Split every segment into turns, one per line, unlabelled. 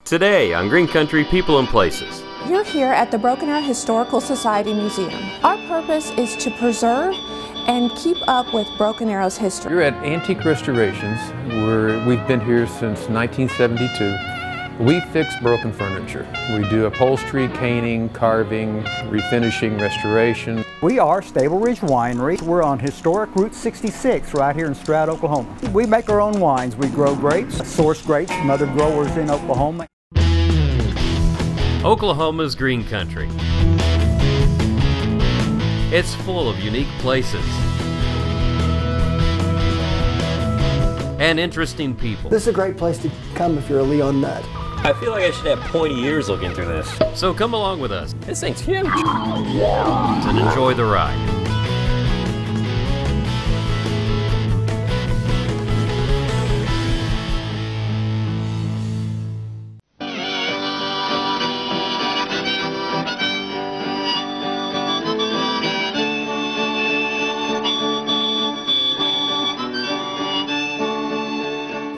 Today on Green Country People and Places.
You're here at the Broken Arrow Historical Society Museum. Our purpose is to preserve and keep up with Broken Arrow's history.
You're at Antique Restorations. We've been here since 1972. We fix broken furniture. We do upholstery, caning, carving, refinishing, restoration.
We are Stable Ridge Winery. We're on historic Route 66 right here in Stroud, Oklahoma. We make our own wines. We grow grapes, source grapes from other growers in Oklahoma.
Oklahoma's green country. It's full of unique places and interesting people.
This is a great place to come if you're a Leon nut.
I feel like I should have pointy ears looking through this.
So come along with us.
This thing's huge.
And enjoy the ride.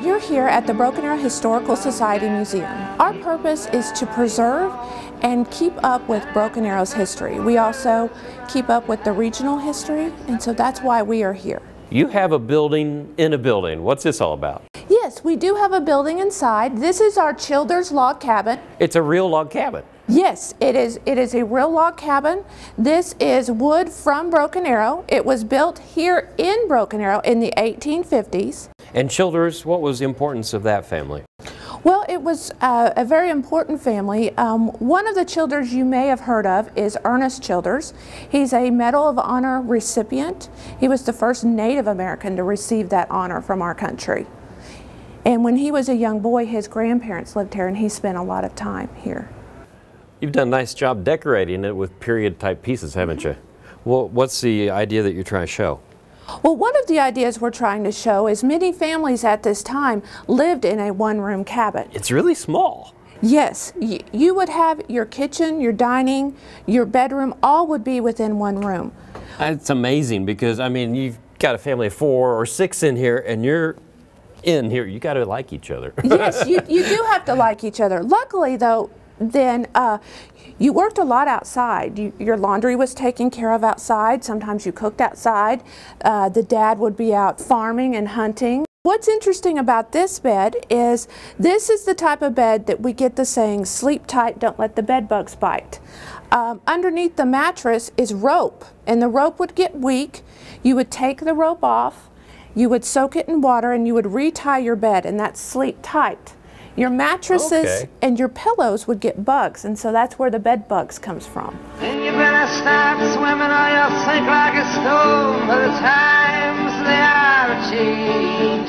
You're here at the Broken Arrow Historical Society Museum. Our purpose is to preserve and keep up with Broken Arrow's history. We also keep up with the regional history, and so that's why we are here.
You have a building in a building. What's this all about?
Yes, we do have a building inside. This is our Childers log cabin.
It's a real log cabin.
Yes, it is a real log cabin. This is wood from Broken Arrow. It was built here in Broken Arrow in the 1850s.
And Childers, what was the importance of that family?
Well, it was a very important family. One of the Childers you may have heard of is Ernest Childers. He's a Medal of Honor recipient. He was the first Native American to receive that honor from our country. And when he was a young boy, his grandparents lived here and he spent a lot of time here.
You've done a nice job decorating it with period type pieces, haven't you? Well, what's the idea that you're trying to show?
Well, one of the ideas we're trying to show is many families at this time lived in a one-room cabin.
It's really small.
Yes, you would have your kitchen, your dining, your bedroom, all would be within one room.
It's amazing because, I mean, you've got a family of 4 or 6 in here and you're in here. You got to like each other.
Yes, you do have to like each other. Luckily, though, then you worked a lot outside. Your laundry was taken care of outside. Sometimes you cooked outside. The dad would be out farming and hunting. What's interesting about this bed is this is the type of bed that we get the saying, sleep tight, don't let the bed bugs bite. Underneath the mattress is rope, and the rope would get weak. You would take the rope off, you would soak it in water, and you would retie your bed, and that's sleep tight. Your mattresses and your pillows would get bugs, and so that's where the bed bugs comes from.
And you better start swimming or you'll sink like a stone, but the times they are changing.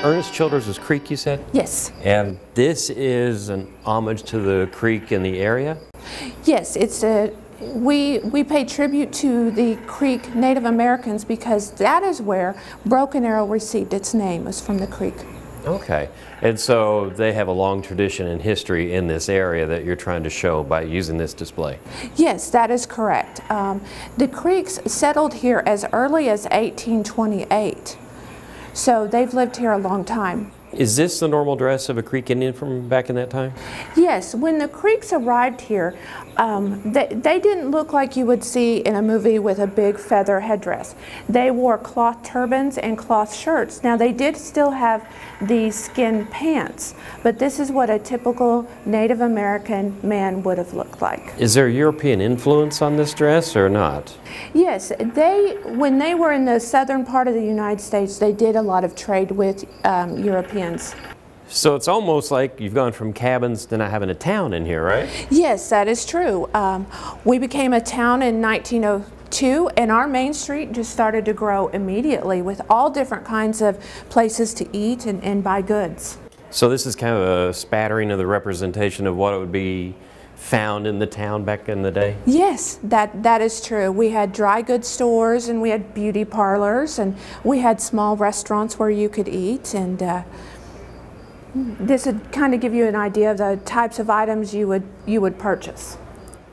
Ernest Childers' creek, you said?
Yes.
And this is an homage to the creek in the area?
Yes, it's a we pay tribute to the Creek Native Americans because that is where Broken Arrow received its name, was from the creek.
Okay, and so they have a long tradition and history in this area that you're trying to show by using this display.
Yes, that is correct. The Creeks settled here as early as 1828, so they've lived here a long time.
Is this the normal dress of a Creek Indian from back in that time?
Yes, when the Creeks arrived here, they didn't look like you would see in a movie with a big feather headdress. They wore cloth turbans and cloth shirts. Now they did still have the skin pants, but this is what a typical Native American man would have looked like.
Is there European influence on this dress or not?
Yes, when they were in the southern part of the United States, they did a lot of trade with Europeans.
So it's almost like you've gone from cabins to not having a town in here, right?
Yes, that is true. We became a town in 1902, and our main street just started to grow immediately with all different kinds of places to eat and buy goods.
So this is kind of a spattering of the representation of what it would be found in the town back in the day?
Yes, that is true. We had dry goods stores and we had beauty parlors and we had small restaurants where you could eat, and this would kind of give you an idea of the types of items you would purchase.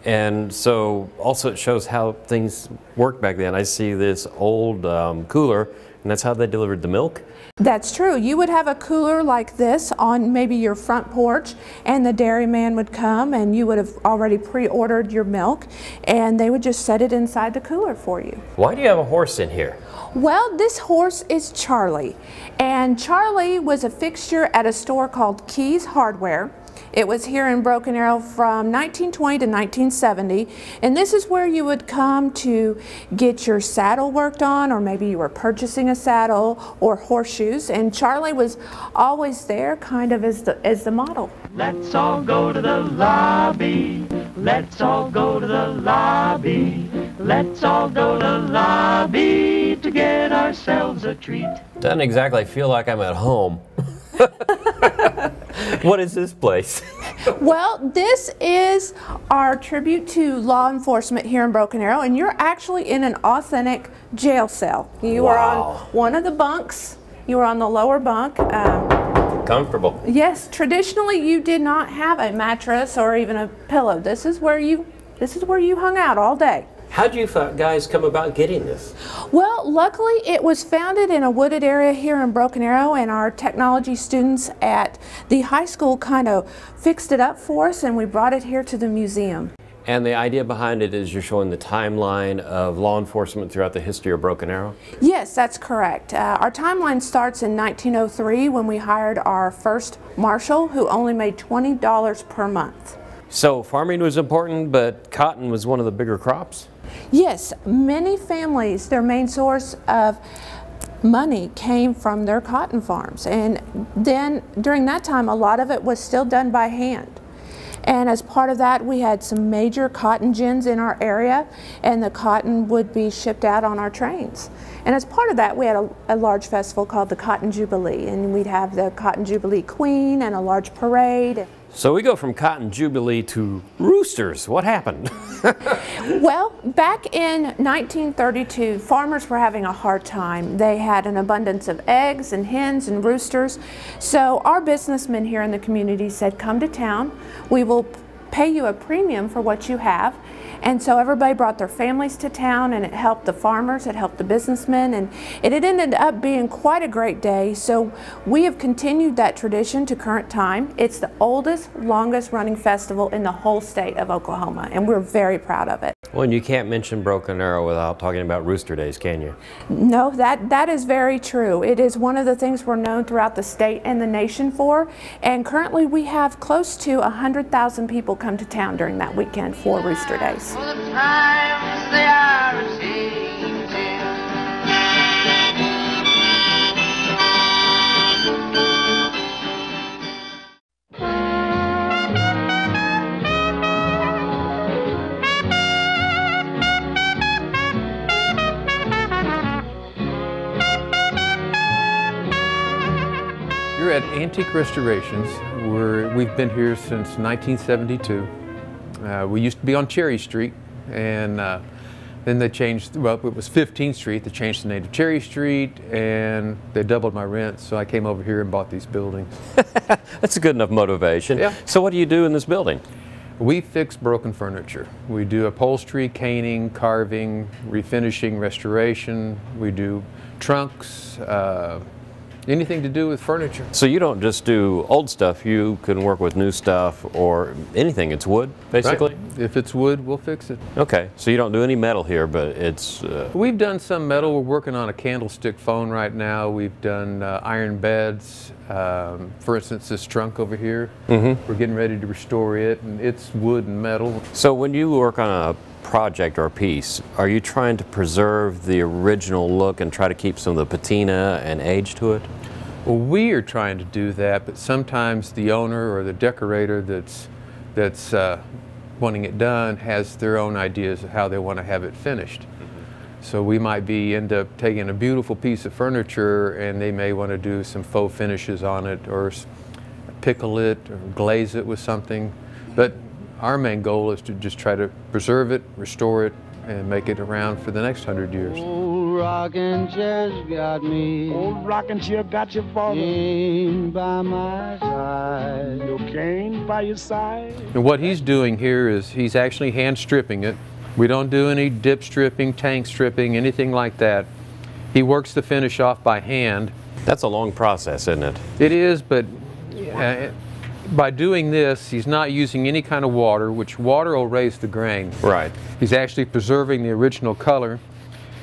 And so also it shows how things worked back then. I see this old cooler, and that's how they delivered the milk?
That's true. You would have a cooler like this on maybe your front porch, and the dairyman would come and you would have already pre-ordered your milk, and they would just set it inside the cooler for you.
Why do you have a horse in here?
Well, this horse is Charlie, and Charlie was a fixture at a store called Keys Hardware. It was here in Broken Arrow from 1920 to 1970, and this is where you would come to get your saddle worked on, or maybe you were purchasing a saddle or horseshoes, and Charlie was always there kind of as the model.
Let's all go to the lobby. Let's all go to the lobby. Let's all go to the lobby to get ourselves a treat.
Doesn't exactly feel like I'm at home. What is this place?
Well, this is our tribute to law enforcement here in Broken Arrow, and you're actually in an authentic jail cell. You are on one of the bunks. You were on the lower bunk.
Comfortable.
Yes, traditionally you did not have a mattress or even a pillow. This is where you hung out all day.
How'd you guys come about getting this?
Well, luckily it was founded in a wooded area here in Broken Arrow, and our technology students at the high school kind of fixed it up for us, and we brought it here to the museum.
And the idea behind it is you're showing the timeline of law enforcement throughout the history of Broken Arrow?
Yes, that's correct. Our timeline starts in 1903 when we hired our first marshal, who only made $20 per month.
So farming was important, but cotton was one of the bigger crops?
Yes, many families, their main source of money came from their cotton farms, and then during that time a lot of it was still done by hand. And as part of that, we had some major cotton gins in our area, and the cotton would be shipped out on our trains. And as part of that, we had a large festival called the Cotton Jubilee, and we'd have the Cotton Jubilee Queen and a large parade.
So we go from Cotton Jubilee to roosters. What happened?
Well, back in 1932, farmers were having a hard time. They had an abundance of eggs and hens and roosters. So our businessmen here in the community said, come to town. We will pay you a premium for what you have. And so everybody brought their families to town, and it helped the farmers, it helped the businessmen, and it had ended up being quite a great day. So we have continued that tradition to current time. It's the oldest, longest running festival in the whole state of Oklahoma, and we're very proud of it.
Well, and you can't mention Broken Arrow without talking about Rooster Days, can you?
No, that is very true. It is one of the things we're known throughout the state and the nation for, and currently we have close to 100,000 people come to town during that weekend for Rooster Days.
For the times they are a-changing.
You're at Antique Restorations. We've been here since 1972. We used to be on Cherry Street, and then they changed, well, it was 15th Street. They changed the name to Cherry Street, and they doubled my rent, so I came over here and bought these buildings.
That's a good enough motivation.
Yeah.
So what do you do in this building?
We fix broken furniture. We do upholstery, caning, carving, refinishing, restoration. We do trunks, anything to do with furniture.
So you don't just do old stuff, you can work with new stuff or anything. It's wood, basically?
Right. If it's wood, we'll fix it.
Okay, so you don't do any metal here, but it's...
We've done some metal. We're working on a candlestick phone right now. We've done iron beds. For instance, this trunk over here, we're getting ready to restore it, and it's wood and metal.
So when you work on a project or a piece, are you trying to preserve the original look and try to keep some of the patina and age to it?
Well, we are trying to do that, but sometimes the owner or the decorator that's wanting it done has their own ideas of how they want to have it finished. So we might end up taking a beautiful piece of furniture, and they may want to do some faux finishes on it, or pickle it, or glaze it with something. But our main goal is to just try to preserve it, restore it, and make it around for the next 100 years.
Old rocking chair's got me.
Old rocking chair got your father.
Cane by my side.
Your cane by your side.
And what he's doing here is he's actually hand stripping it. We don't do any dip stripping, tank stripping, anything like that. He works the finish off by hand,
That's a long process, isn't it?
It is, but by doing this, he's not using any kind of water, which water will raise the grain.
Right.
He's actually preserving the original color.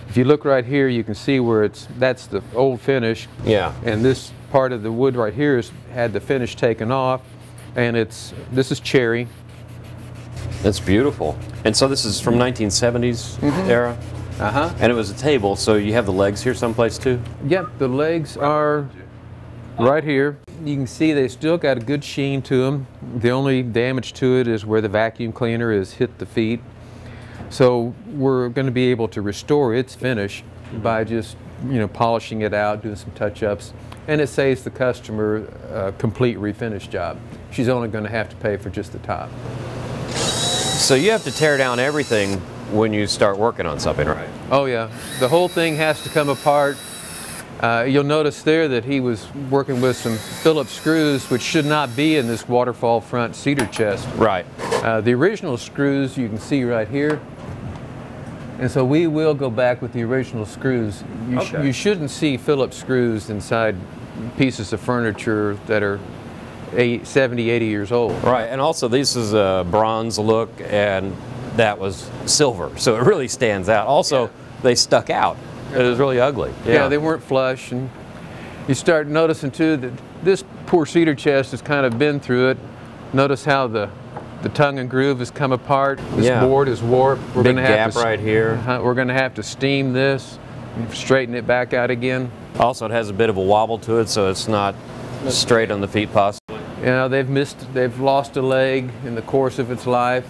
If you look right here, you can see where that's the old finish.
Yeah.
And this part of the wood right here has had the finish taken off, and this is cherry.
That's beautiful. And so this is from 1970s era?
Uh-huh.
And it was a table, so you have the legs here someplace too?
Yep, the legs are right here. You can see they still got a good sheen to them. The only damage to it is where the vacuum cleaner has hit the feet. So we're going to be able to restore its finish by just, polishing it out, doing some touch-ups, and it saves the customer a complete refinish job. She's only going to have to pay for just the top.
So you have to tear down everything when you start working on something, right?
Oh yeah, the whole thing has to come apart. You'll notice there that he was working with some Phillips screws, which should not be in this waterfall front cedar chest.
Right.
The original screws you can see right here. And so we will go back with the original screws. You shouldn't see Phillips screws inside pieces of furniture that are 70, 80 years old.
Right, and also this is a bronze look, and that was silver, so it really stands out. Also, they stuck out. It was really ugly.
Yeah, they weren't flush, and you start noticing too that this poor cedar chest has kind of been through it. Notice how the tongue and groove has come apart. This board is warped. We're
Big
going to have
gap right here.
We're going to have to steam this and straighten it back out again.
Also, it has a bit of a wobble to it, so it's not straight on the feet possibly.
They've lost a leg in the course of its life,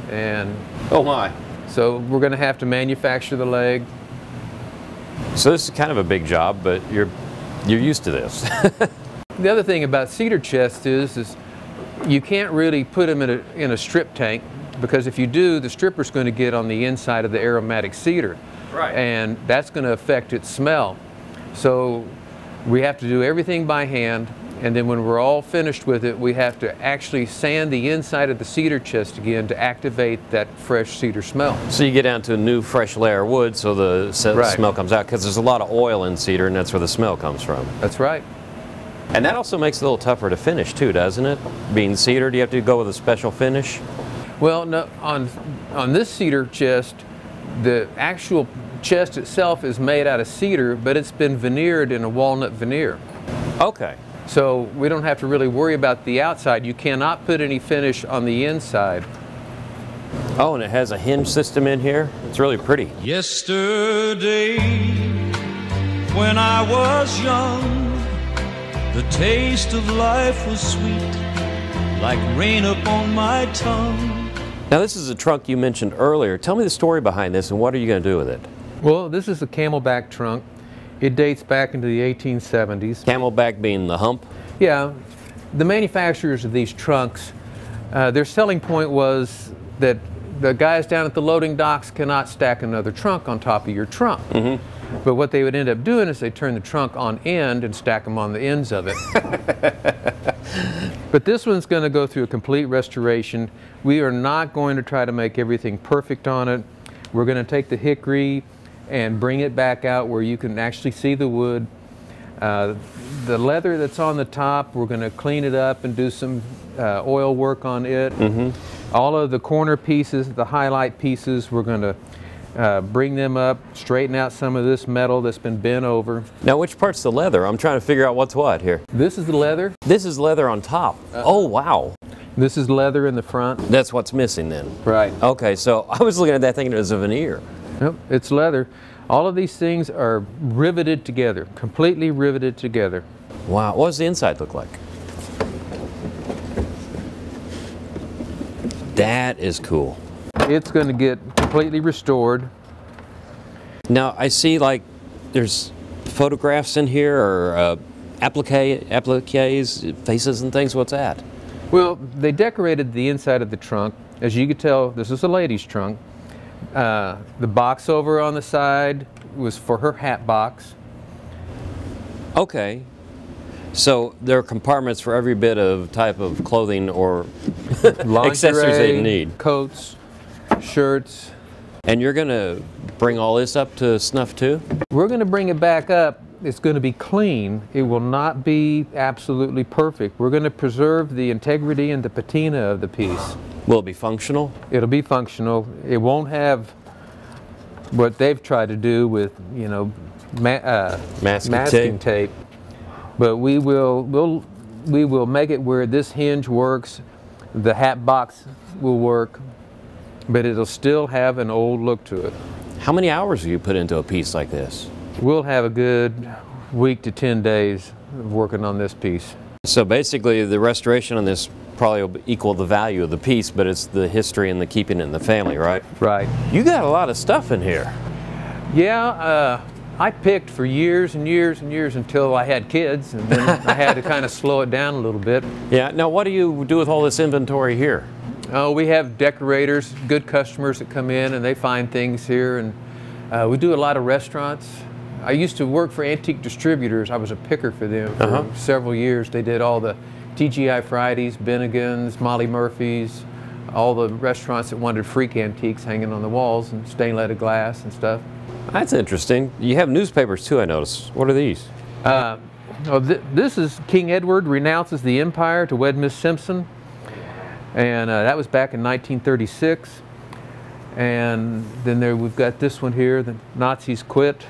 and
oh my!
So we're going to have to manufacture the leg.
So this is kind of a big job, but you're used to this.
The other thing about cedar chests is you can't really put them in a strip tank, because if you do, the stripper's going to get on the inside of the aromatic cedar,
right?
And that's going to affect its smell. So we have to do everything by hand. And then when we're all finished with it, we have to actually sand the inside of the cedar chest again to activate that fresh cedar smell.
So you get down to a new fresh layer of wood so the smell comes out, because there's a lot of oil in cedar, and that's where the smell comes from.
That's right.
And that also makes it a little tougher to finish too, doesn't it? Being cedar, do you have to go with a special finish?
Well, no, on this cedar chest, the actual chest itself is made out of cedar, but it's been veneered in a walnut veneer.
Okay.
So we don't have to really worry about the outside. You cannot put any finish on the inside.
Oh, and it has a hinge system in here. It's really pretty.
Yesterday, when I was young, the taste of life was sweet, like rain upon my tongue.
Now this is a trunk you mentioned earlier. Tell me the story behind this, and what are you going to do with it?
Well, this is a camelback trunk. It dates back into the 1870s.
Camelback being the hump?
Yeah. The manufacturers of these trunks, their selling point was that the guys down at the loading docks cannot stack another trunk on top of your trunk. Mm-hmm. But what they would end up doing is they turn the trunk on end and stack them on the ends of it. But this one's going to go through a complete restoration. We are not going to try to make everything perfect on it. We're going to take the hickory and bring it back out where you can actually see the wood. The leather that's on the top, we're going to clean it up and do some oil work on it. Mm-hmm. All of the corner pieces, the highlight pieces, we're going to bring them up, straighten out some of this metal that's been bent over.
Now, which part's the leather? I'm trying to figure out what's what here.
This is the leather.
This is leather on top. Oh, wow.
This is leather in the front.
That's what's missing then.
Right.
Okay, so I was looking at that thinking it was a veneer.
Nope, it's leather. All of these things are riveted together, completely riveted together.
Wow, what does the inside look like? That is cool.
It's going to get completely restored.
Now, I see like there's photographs in here, or appliques, faces and things. What's that?
Well, they decorated the inside of the trunk. As you could tell, this is a lady's trunk. The box over on the side was for her hat box.
Okay. So there are compartments for every bit of type of clothing or accessories they need.
Coats, shirts.
And you're going to bring all this up to snuff too?
We're going to bring it back up it's going to be clean. It will not be absolutely perfect. We're going to preserve the integrity and the patina of the piece.
Will it be functional?
It'll be functional. It won't have what they've tried to do with, you know, masking tape. But we will make it where this hinge works, the hat box will work, but it'll still have an old look to it.
How many hours do you put into a piece like this?
We'll have a good week to 10 days of working on this piece.
So basically the restoration on this probably will equal the value of the piece, but it's the history and the keeping it in the family, right?
Right.
You got a lot of stuff in here.
Yeah, I picked for years and years and years until I had kids, and then I had to kind of slow it down a little bit.
Yeah, now what do you do with all this inventory here?
Oh, we have decorators, good customers that come in and they find things here, and we do a lot of restaurants. I used to work for antique distributors. I was a picker for them for several years. They did all the TGI Fridays, Bennigan's, Molly Murphy's, all the restaurants that wanted freak antiques hanging on the walls and stained leaded glass and stuff.
That's interesting. You have newspapers too, I noticed. What are these?
This is King Edward Renounces the Empire to wed Miss Simpson. And that was back in 1936. And then we've got this one here, The Nazis Quit.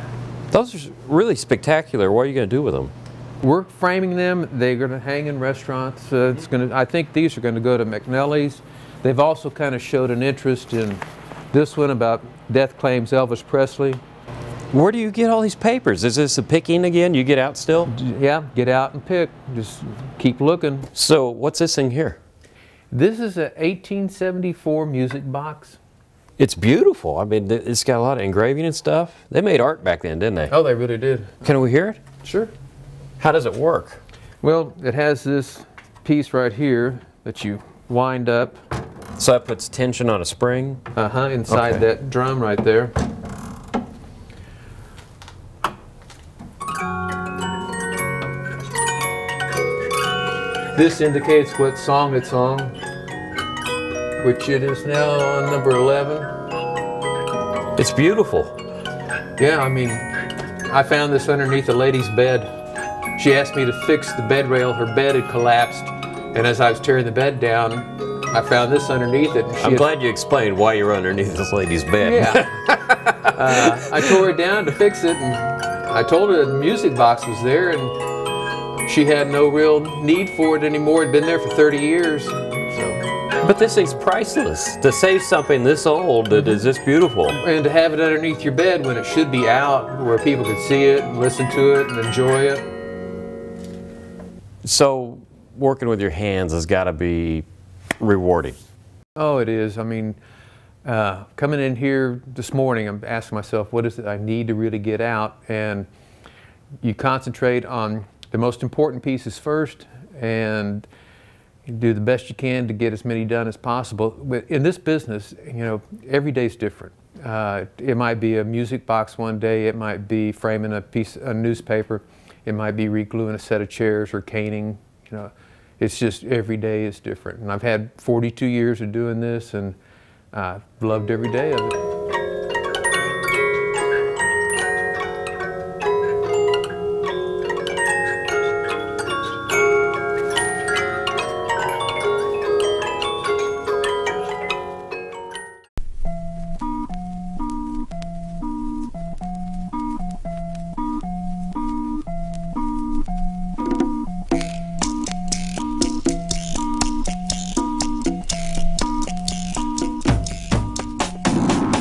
Those are really spectacular. What are you going to do with them?
We're framing them. They're going to hang in restaurants. I think these are going to go to McNally's. They've also kind of showed an interest in this one about Death Claims Elvis Presley.
Where do you get all these papers? Is this a picking again? You get out still?
Yeah, get out and pick. Just keep looking.
So what's this thing here?
This is an 1874 music box.
It's beautiful. I mean, it's got a lot of engraving and stuff. They made art back then, didn't they?
Oh, they really did.
Can we hear it?
Sure.
How does it work?
Well, it has this piece right here that you wind up.
So that puts tension on a spring?
Inside that drum right there. This indicates what song it's on, which it is now on number 11.
It's beautiful.
Yeah, I mean, I found this underneath a lady's bed. She asked me to fix the bed rail. Her bed had collapsed, and as I was tearing the bed down, I found this underneath it. And
I'm glad you explained why you're underneath this lady's bed.
Yeah. I tore it down to fix it, and I told her the music box was there, and she had no real need for it anymore. It'd been there for 30 years. So.
But this thing's priceless. To save something this old that is this beautiful.
And to have it underneath your bed when it should be out, where people could see it and listen to it and enjoy it.
So working with your hands has got to be rewarding.
Oh, it is. I mean, coming in here this morning, I'm asking myself, what is it I need to really get out? And you concentrate on the most important pieces first, and you do the best you can to get as many done as possible. But in this business, you know, every day's different. It might be a music box one day, it might be framing a newspaper, it might be re-gluing a set of chairs or caning. You know, it's just every day is different. And I've had 42 years of doing this, and I've loved every day of it.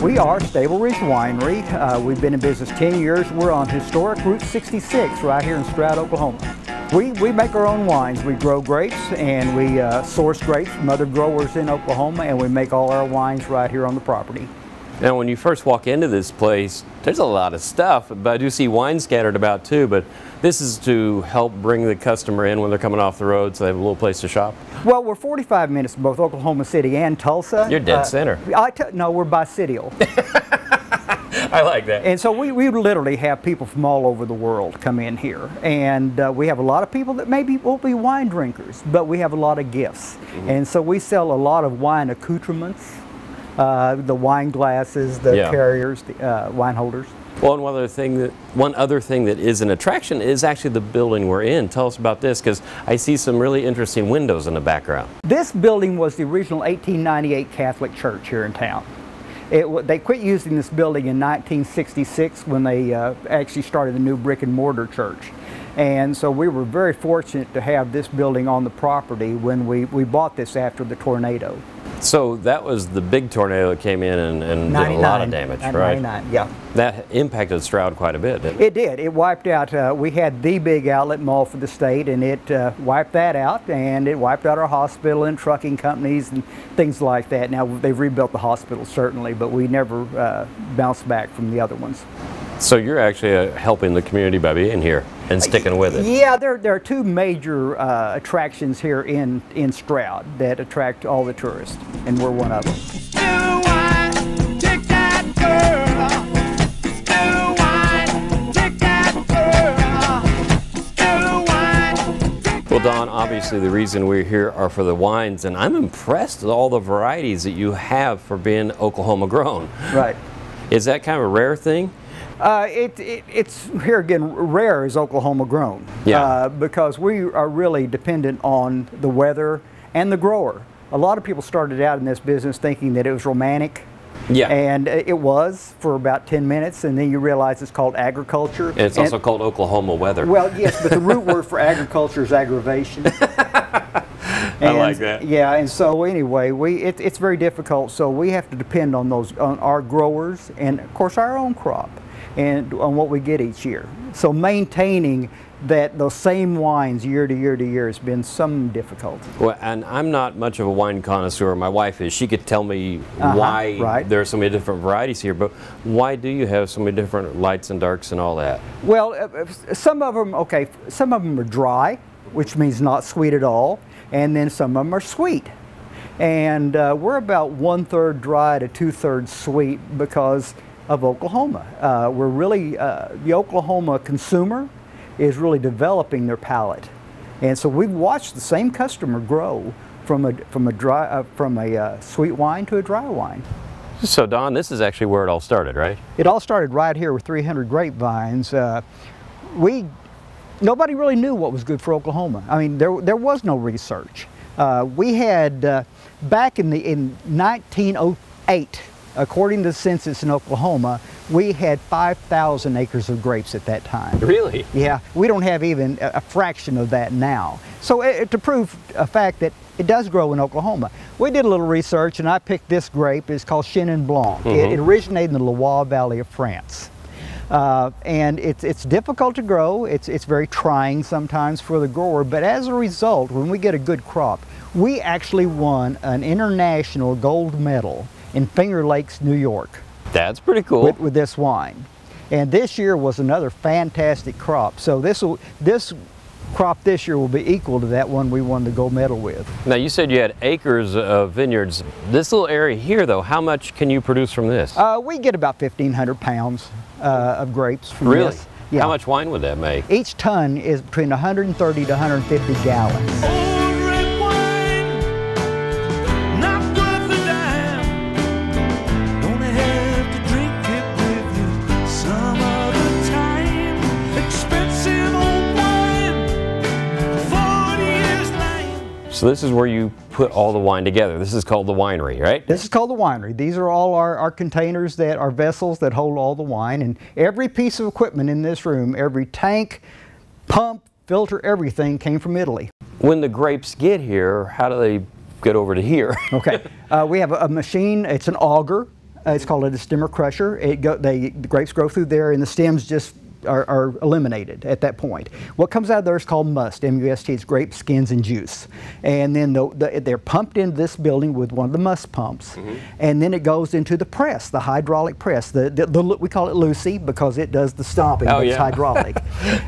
We are Stable Ridge Winery. We've been in business 10 years. We're on historic Route 66 right here in Stroud, Oklahoma. We make our own wines. We grow grapes and we source grapes from other growers in Oklahoma, and we make all our wines right here on the property.
Now when you first walk into this place, there's a lot of stuff, but I do see wine scattered about too, but this is to help bring the customer in when they're coming off the road so they have a little place to shop?
Well, we're 45 minutes from both Oklahoma City and Tulsa.
You're dead center.
No, we're bicentennial.
I like that.
And so we literally have people from all over the world come in here. And we have a lot of people that maybe won't be wine drinkers, but we have a lot of gifts. Mm-hmm. And so we sell a lot of wine accoutrements, the wine glasses, the carriers, the wine holders.
Well, and one other thing that is an attraction is actually the building we're in. Tell us about this, because I see some really interesting windows in the background.
This building was the original 1898 Catholic church here in town. They quit using this building in 1966 when they actually started the new brick and mortar church. And so we were very fortunate to have this building on the property when we bought this after the tornado.
So that was the big tornado that came in and did a lot of damage, right?
99, yeah.
That impacted Stroud quite a bit, didn't
it? It did. It wiped out, we had the big outlet mall for the state, and it wiped that out, and it wiped out our hospital and trucking companies and things like that. Now, they've rebuilt the hospital, certainly, but we never bounced back from the other ones.
So you're actually helping the community by being here and sticking with it.
Yeah, there are two major attractions here in Stroud that attract all the tourists, and we're one of them.
Well, Don, obviously the reason we're here are for the wines, and I'm impressed with all the varieties that you have for being Oklahoma grown.
Right.
Is that kind of a rare thing?
It's here again, rare is Oklahoma grown.
Yeah.
Because we are really dependent on the weather and the grower. A lot of people started out in this business thinking that it was romantic.
Yeah.
And it was for about 10 minutes, and then you realize it's called agriculture.
And it's also called Oklahoma weather.
Well, yes, but the root word for agriculture is aggravation.
I like that.
Yeah, and so anyway, it's very difficult, so we have to depend on our growers and, of course, our own crop and on what we get each year. So maintaining those same wines year to year to year has been some difficulty.
Well, and I'm not much of a wine connoisseur. My wife is. She could tell me why there are so many different varieties here, but why do you have so many different lights and darks and all that?
Well, some of them are dry, which means not sweet at all, and then some of them are sweet. And we're about 1/3 dry to 2/3 sweet because of Oklahoma. We're really, the Oklahoma consumer is really developing their palate. And so we've watched the same customer grow from a sweet wine to a dry wine.
So Don, this is actually where it all started, right?
It all started right here with 300 grapevines. Nobody really knew what was good for Oklahoma. I mean, there was no research. We had, back in 1908, according to the census in Oklahoma, we had 5,000 acres of grapes at that time.
Really?
Yeah, we don't have even a fraction of that now. So to prove a fact that it does grow in Oklahoma, we did a little research, and I picked this grape. It's called Chenin Blanc.
Mm-hmm.
It originated in the Loire Valley of France. And it's difficult to grow. It's very trying sometimes for the grower, but as a result, when we get a good crop, we actually won an international gold medal in Finger Lakes, New York.
That's pretty cool.
With this wine. And this year was another fantastic crop. So this crop this year will be equal to that one we won the gold medal with.
Now, you said you had acres of vineyards. This little area here, though, how much can you produce from this?
We get about 1,500 pounds of grapes from
really?
This. Yeah.
How much wine would that make?
Each ton is between 130 to 150 gallons.
So this is where you put all the wine together. This is called the winery, right?
This is called the winery. These are all our containers that are vessels that hold all the wine, and every piece of equipment in this room, every tank, pump, filter, everything came from Italy.
When the grapes get here, how do they get over to here?
Okay, we have a machine. It's an auger. It's called a stemmer crusher. The grapes grow through there, and the stems just are eliminated at that point. What comes out of there is called must, M-U-S-T. It's grape skins and juice. And then they're pumped into this building with one of the must pumps. Mm-hmm. And then it goes into the press, the hydraulic press. We call it Lucy because it does the stomping, but it's hydraulic.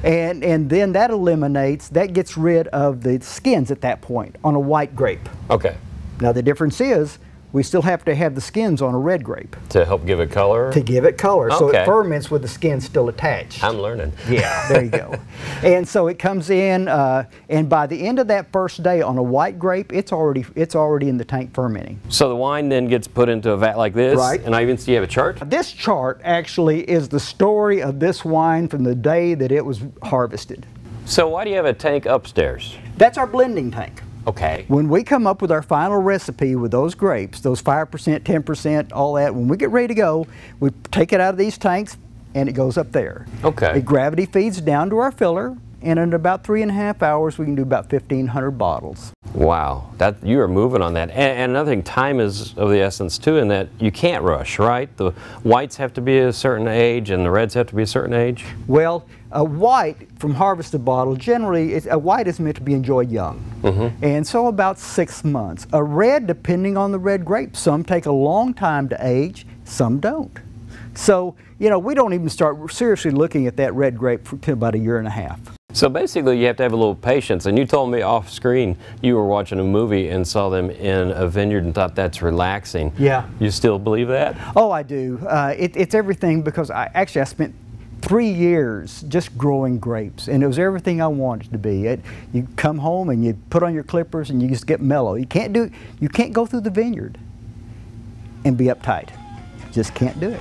and then that gets rid of the skins at that point on a white grape.
Okay.
Now the difference is, we still have to have the skins on a red grape.
To help give it color?
To give it color, so
Okay.
it ferments with the skin still attached.
I'm learning.
Yeah, there you go. And so it comes in, and by the end of that first day on a white grape, it's already in the tank fermenting.
So the wine then gets put into a vat like this,
Right.
and I even see you have a chart?
This chart actually is the story of this wine from the day that it was harvested.
So why do you have a tank upstairs?
That's our blending tank.
Okay.
When we come up with our final recipe with those grapes, those 5%, 10%, all that, when we get ready to go, we take it out of these tanks and it goes up there.
Okay.
It gravity feeds down to our filler, and in about 3.5 hours we can do about 1,500 bottles.
Wow, you are moving on that. And another thing, time is of the essence too, in that you can't rush, right? The whites have to be a certain age and the reds have to be a certain age?
Well, a white from harvested bottle, generally, a white is meant to be enjoyed young. And so about 6 months. A red, depending on the red grape, some take a long time to age, some don't. So, you know, we don't even start seriously looking at that red grape until about 1.5 years.
So basically you have to have a little patience, and you told me off screen you were watching a movie and saw them in a vineyard and thought that's relaxing.
Yeah.
You still believe that?
Oh, I do. It's everything, because I spent 3 years just growing grapes, and it was everything I wanted it to be. You come home and you put on your clippers and you just get mellow. You can't go through the vineyard and be uptight. Just can't do it.